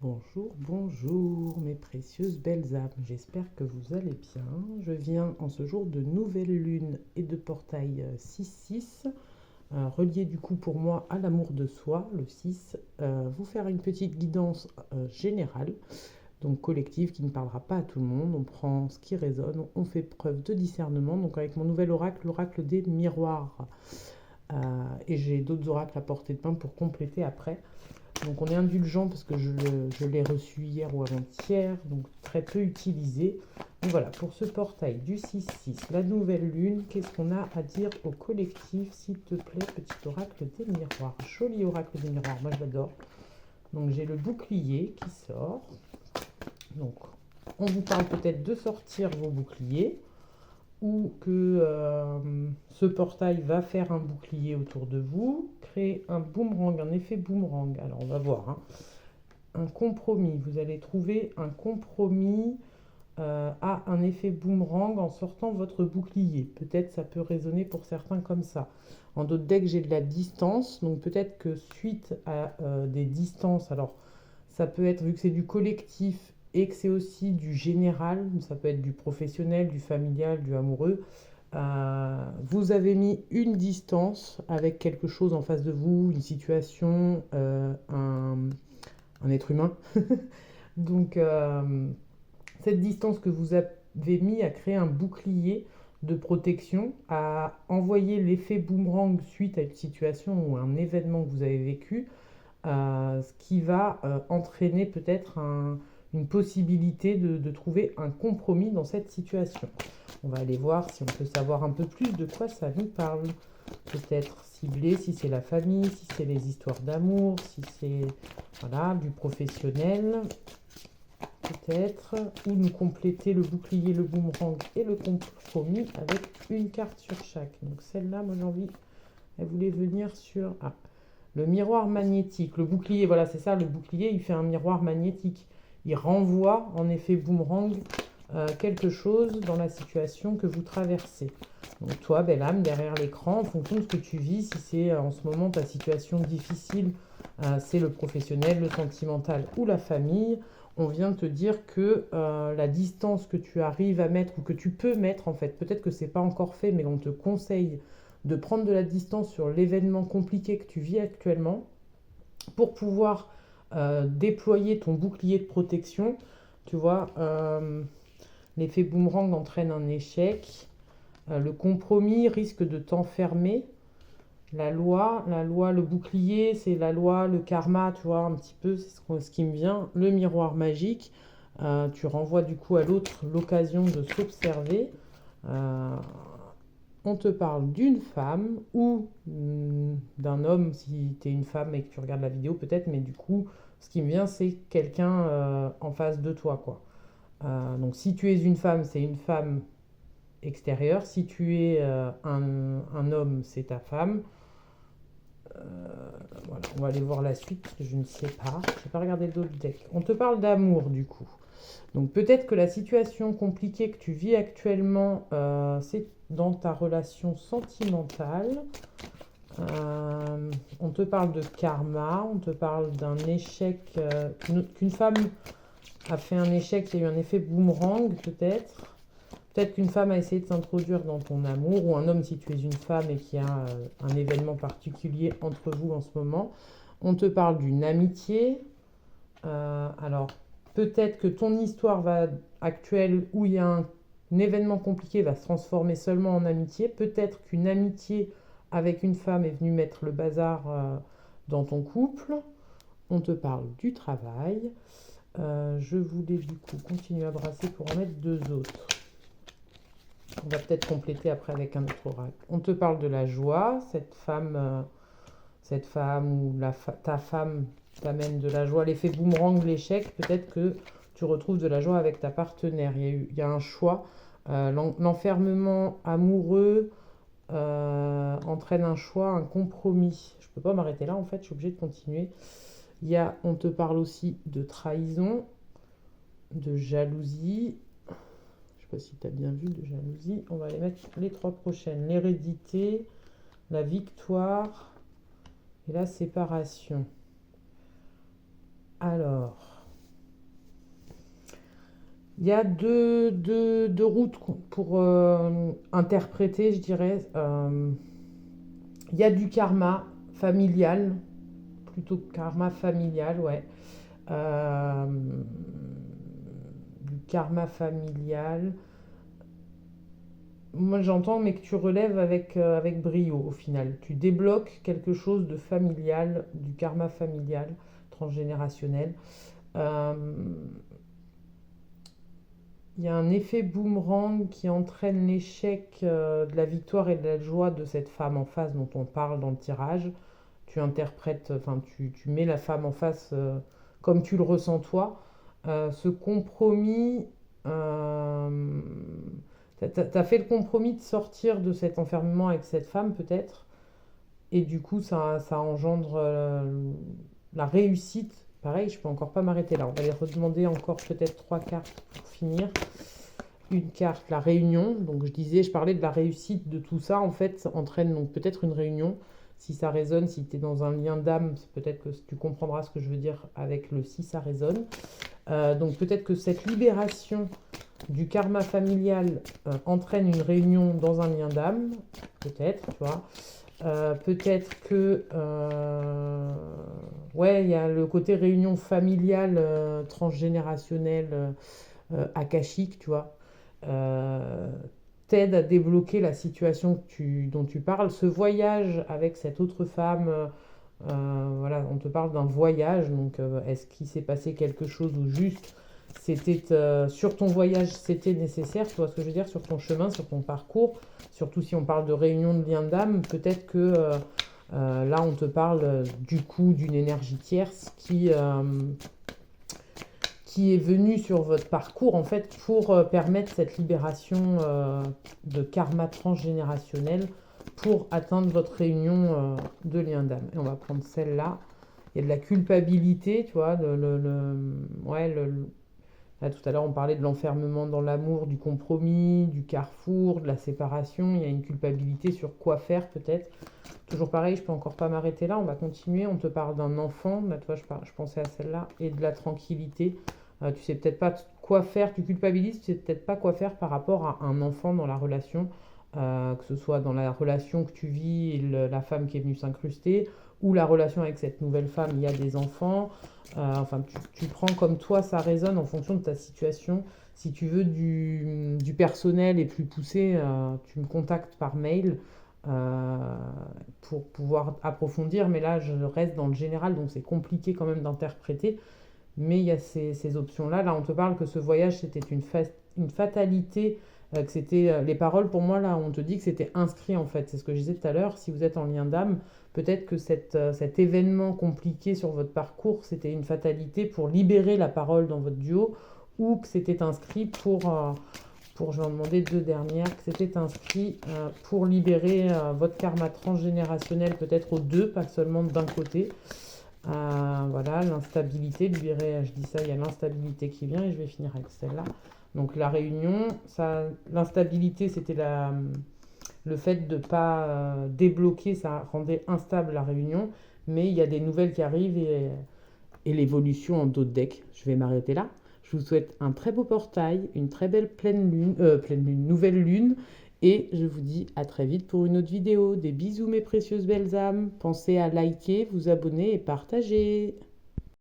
Bonjour, bonjour mes précieuses belles âmes, j'espère que vous allez bien. Je viens en ce jour de nouvelle lune et de portail 6-6, relié du coup pour moi à l'amour de soi, le 6, vous faire une petite guidance générale, donc collective, qui ne parlera pas à tout le monde. On prend ce qui résonne, on fait preuve de discernement, donc avec mon nouvel oracle, l'oracle des miroirs. Et j'ai d'autres oracles à portée de main pour compléter après. Donc on est indulgent parce que je l'ai reçu hier ou avant-hier, donc très peu utilisé. Donc voilà, pour ce portail du 6-6, la nouvelle lune, qu'est-ce qu'on a à dire au collectif, s'il te plaît, petit oracle des miroirs. Joli oracle des miroirs, moi je l'adore. Donc j'ai le bouclier qui sort. Donc on vous parle peut-être de sortir vos boucliers, ou que ce portail va faire un bouclier autour de vous, créer un boomerang, un effet boomerang. Alors on va voir, hein. Un compromis. Vous allez trouver un compromis à un effet boomerang en sortant votre bouclier. Peut-être ça peut résonner pour certains comme ça. En d'autres decks, j'ai de la distance. Donc peut-être que suite à des distances, alors ça peut être, vu que c'est du collectif et que c'est aussi du général, ça peut être du professionnel, du familial, du amoureux, vous avez mis une distance avec quelque chose en face de vous, une situation, un être humain. Donc, cette distance que vous avez mis a créé un bouclier de protection, a envoyé l'effet boomerang suite à une situation ou un événement que vous avez vécu, ce qui va entraîner peut-être une possibilité de trouver un compromis dans cette situation. On va aller voir si on peut savoir un peu plus de quoi ça nous parle. Peut-être cibler si c'est la famille, si c'est les histoires d'amour, si c'est voilà, du professionnel, peut-être, ou nous compléter le bouclier, le boomerang et le compromis avec une carte sur chaque. Donc celle-là, moi j'ai envie, elle voulait venir sur le miroir magnétique. Le bouclier, voilà, c'est ça, le bouclier, il fait un miroir magnétique. Il renvoie en effet boomerang quelque chose dans la situation que vous traversez. Donc toi, belle âme, derrière l'écran, en fonction de ce que tu vis, si c'est en ce moment ta situation difficile, c'est le professionnel, le sentimental ou la famille, on vient te dire que la distance que tu arrives à mettre ou que tu peux mettre en fait, peut-être que c'est pas encore fait, mais on te conseille de prendre de la distance sur l'événement compliqué que tu vis actuellement pour pouvoir déployer ton bouclier de protection. Tu vois, l'effet boomerang entraîne un échec. Le compromis risque de t'enfermer. La loi, le bouclier, c'est la loi, le karma, tu vois, un petit peu, c'est ce qui me vient. Le miroir magique, tu renvoies du coup à l'autre l'occasion de s'observer. Euh, on te parle d'une femme ou d'un homme si tu es une femme et que tu regardes la vidéo peut-être, mais du coup, ce qui me vient, c'est quelqu'un en face de toi, quoi. Donc si tu es une femme, c'est une femme extérieure. Si tu es un homme, c'est ta femme. Euh, voilà, on va aller voir la suite parce que je ne sais pas. Je n'ai pas regardé d'autres decks. On te parle d'amour du coup. Donc peut-être que la situation compliquée que tu vis actuellement, c'est dans ta relation sentimentale. On te parle de karma, on te parle d'un échec, qu'une femme a fait un échec, il y a eu un effet boomerang peut-être. Peut-être qu'une femme a essayé de s'introduire dans ton amour, ou un homme si tu es une femme et qu'il y a un événement particulier entre vous en ce moment. On te parle d'une amitié. Alors, peut-être que ton histoire actuelle, où il y a un événement compliqué, va se transformer seulement en amitié. Peut-être qu'une amitié avec une femme est venue mettre le bazar dans ton couple. On te parle du travail. Je voulais du coup continuer à brasser pour en mettre deux autres. On va peut-être compléter après avec un autre oracle. On te parle de la joie. Cette femme ou ta femme t'amène de la joie. L'effet boomerang, l'échec, peut-être que tu retrouves de la joie avec ta partenaire. Il y a un choix. L'enfermement amoureux entraîne un choix, un compromis. Je ne peux pas m'arrêter là, en fait, je suis obligée de continuer. On te parle aussi de trahison, de jalousie. Je ne sais pas si tu as bien vu, de jalousie. On va les mettre les trois prochaines. L'hérédité, la victoire et la séparation. Alors, Il y a deux routes pour interpréter, je dirais. Il y a du karma familial, plutôt karma familial, ouais. Euh, du karma familial. Moi j'entends, mais que tu relèves avec brio au final. Tu débloques quelque chose de familial, du karma familial, transgénérationnel. Euh, Il y a un effet boomerang qui entraîne l'échec de la victoire et de la joie de cette femme en face dont on parle dans le tirage. Tu interprètes, enfin tu mets la femme en face comme tu le ressens toi. Ce compromis, euh, t'as fait le compromis de sortir de cet enfermement avec cette femme peut-être, et du coup ça engendre la réussite. Pareil, je peux encore pas m'arrêter là. On va les redemander encore peut-être trois cartes pour finir. Une carte, la réunion. Donc je parlais de la réussite de tout ça. En fait, ça entraîne donc peut-être une réunion. Si ça résonne, si tu es dans un lien d'âme, peut-être que tu comprendras ce que je veux dire avec le si ça résonne. Donc peut-être que cette libération du karma familial entraîne une réunion dans un lien d'âme. Peut-être, tu vois. Peut-être que ouais, il y a le côté réunion familiale transgénérationnelle akashique, tu vois, euh, t'aide à débloquer la situation dont tu parles. Ce voyage avec cette autre femme, voilà, on te parle d'un voyage, donc est-ce qu'il s'est passé quelque chose ou juste c'était sur ton voyage, c'était nécessaire, tu vois ce que je veux dire, sur ton chemin, sur ton parcours, surtout si on parle de réunion de lien d'âme, peut-être que là on te parle du coup d'une énergie tierce qui est venue sur votre parcours en fait pour permettre cette libération de karma transgénérationnel pour atteindre votre réunion de lien d'âme. Et on va prendre celle-là. Il y a de la culpabilité, tu vois, ouais, là, tout à l'heure, on parlait de l'enfermement dans l'amour, du compromis, du carrefour, de la séparation. Il y a une culpabilité sur quoi faire, peut-être. Toujours pareil, je peux encore pas m'arrêter là. On va continuer. On te parle d'un enfant. Là, toi, je pensais à celle-là. Et de la tranquillité. Tu sais peut-être pas quoi faire. Tu culpabilises, tu sais peut-être pas quoi faire par rapport à un enfant dans la relation. Que ce soit dans la relation que tu vis et la femme qui est venue s'incruster, ou la relation avec cette nouvelle femme, il y a des enfants. Enfin, tu prends comme toi, ça résonne en fonction de ta situation. Si tu veux du personnel et plus poussé, tu me contactes par mail euh, pour pouvoir approfondir. Mais là, je reste dans le général, donc c'est compliqué quand même d'interpréter. Mais il y a ces options-là. Là, on te parle que ce voyage, c'était une fatalité, que c'était les paroles pour moi, là, on te dit que c'était inscrit en fait. C'est ce que je disais tout à l'heure. Si vous êtes en lien d'âme, peut-être que cet événement compliqué sur votre parcours, c'était une fatalité pour libérer la parole dans votre duo, ou que c'était inscrit je vais en demander deux dernières, que c'était inscrit pour libérer votre karma transgénérationnel, peut-être aux deux, pas seulement d'un côté. Voilà, l'instabilité, libérer, je dis ça, il y a l'instabilité qui vient et je vais finir avec celle-là. Donc la réunion, l'instabilité, c'était le fait de ne pas débloquer, ça rendait instable la réunion, mais il y a des nouvelles qui arrivent et l'évolution en d'autres decks. Je vais m'arrêter là. Je vous souhaite un très beau portail, une très belle pleine lune, nouvelle lune, et je vous dis à très vite pour une autre vidéo. Des bisous mes précieuses belles âmes. Pensez à liker, vous abonner et partager.